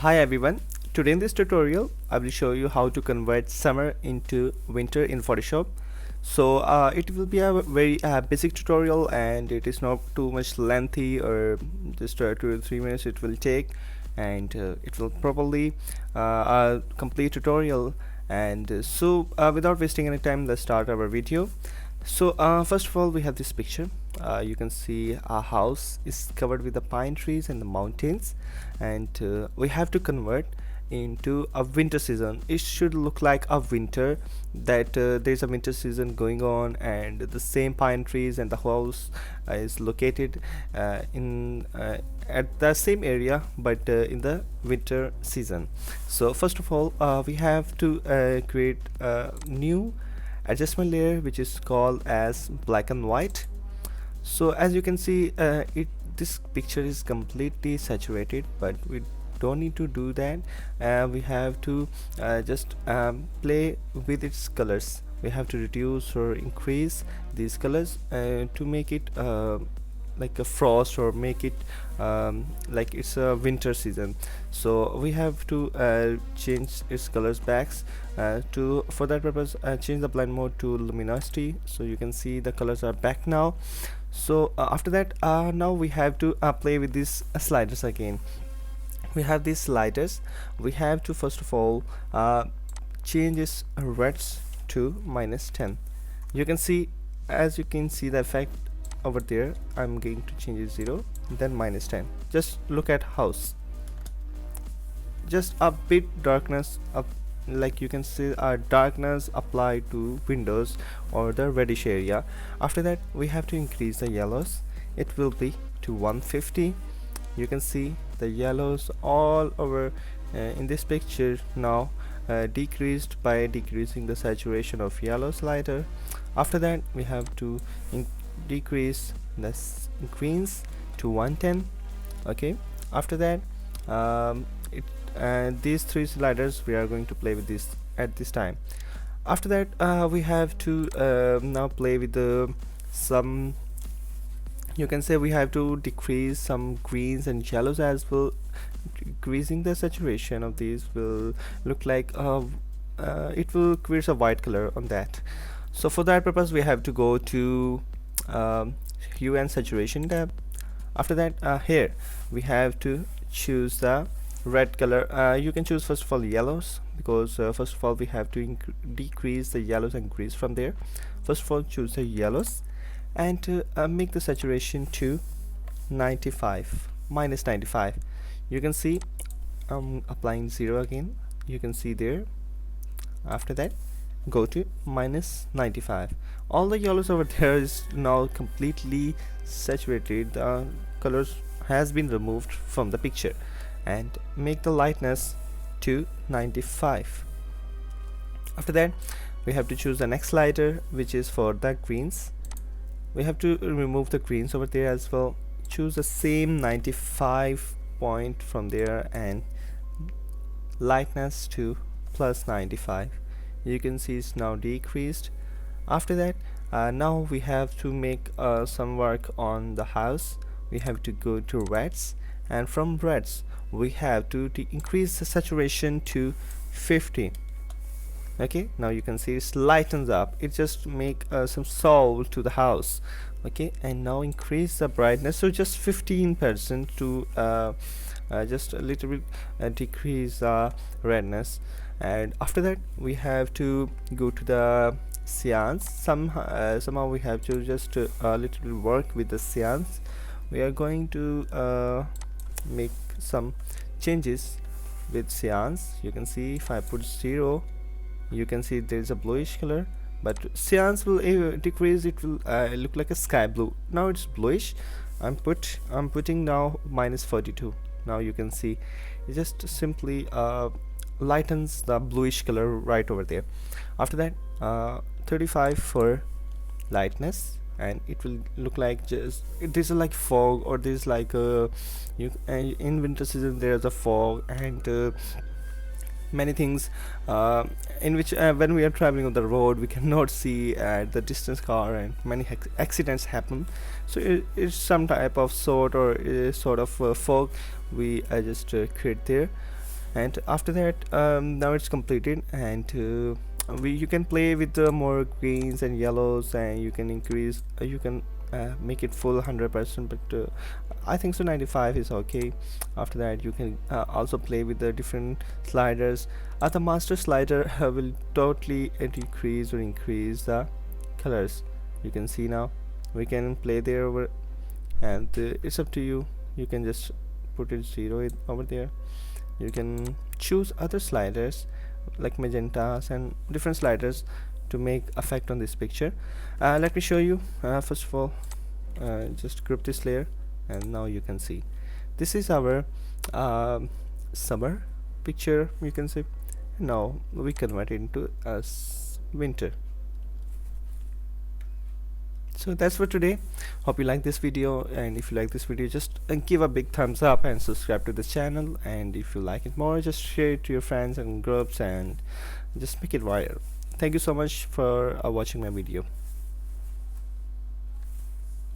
Hi everyone, today in this tutorial I will show you how to convert summer into winter in Photoshop. It will be a very basic tutorial and it is not too much lengthy, or just 2 to 3 minutes it will take, and it will probably a complete tutorial. Without wasting any time, let's start our video. First of all, we have this picture. You can see our house is covered with the pine trees and the mountains, and we have to convert into a winter season. It should look like a winter, that there's a winter season going on, and the same pine trees and the house is located in at the same area, but in the winter season. So first of all, we have to create a new adjustment layer which is called as black and white. So as you can see, it this picture is completely saturated, but we don't need to do that. We have to just play with its colors. We have to reduce or increase these colors to make it like a frost, or make it like it's a winter season. So we have to change its colors backs to for that purpose, change the blend mode to luminosity, so you can see the colors are back now. After that, now we have to play with these sliders again. We have these sliders. We have to first of all change its reds to -10. You can see, as you can see the effect over there. I'm going to change it 0, then -10. Just look at house, just a bit darkness up, like you can see our darkness applied to windows or the reddish area. After that, we have to increase the yellows. It will be to 150. You can see the yellows all over in this picture now decreased by decreasing the saturation of yellow slider. After that, we have to decrease the greens to 110. Okay, after that, these three sliders we are going to play with this at this time. After that, we have to now play with the some, you can say we have to decrease some greens and yellows as well. Decreasing the saturation of these will look like it will create a white color on that. So for that purpose, we have to go to hue and saturation tab. After that, here we have to choose the red color. You can choose first of all yellows, because first of all we have to decrease the yellows and greens from there. First of all, choose the yellows and make the saturation to 95, -95. You can see I'm applying 0 again. You can see there. After that, go to -95. All the yellows over there is now completely saturated. The colors has been removed from the picture, and make the lightness to 95. After that, we have to choose the next slider, which is for the greens. We have to remove the greens over there as well. Choose the same 95 point from there and lightness to +95. You can see it's now decreased. After that, now we have to make some work on the house. We have to go to reds, and from reds we have to increase the saturation to 50. Okay, now you can see it lightens up. It just make some soul to the house. Okay, and now increase the brightness, so just 15% to just a little bit decrease the redness. And after that, we have to go to the cyan. Somehow we have to just a little bit work with the cyans. We are going to make some changes with cyans. You can see if I put 0, you can see there is a bluish color, but cyans will decrease. It will look like a sky blue. Now it's bluish. I'm putting now -42. Now you can see it just simply lightens the bluish color right over there. After that, 35 for lightness, and it will look like just this is like fog, or this is like in winter season there's a fog, and many things in which when we are traveling on the road we cannot see at the distance car, and many accidents happen. So it's some type of sort, or sort of fog we just create there. And after that, now it's completed, and you can play with the more greens and yellows, and you can increase you can make it full 100%, but I think so 95 is okay. After that, you can also play with the different sliders. The master slider will totally decrease or increase the colors. You can see now we can play there over, and it's up to you. You can just put it 0 over there. You can choose other sliders like magentas and different sliders to make effect on this picture. Let me show you. First of all, just group this layer, and now you can see this is our summer picture, you can say. Now we convert it into winter. So that's for today. Hope you like this video, and if you like this video, just give a big thumbs up and subscribe to this channel, and if you like it more, just share it to your friends and groups and just make it viral. Thank you so much for watching my video.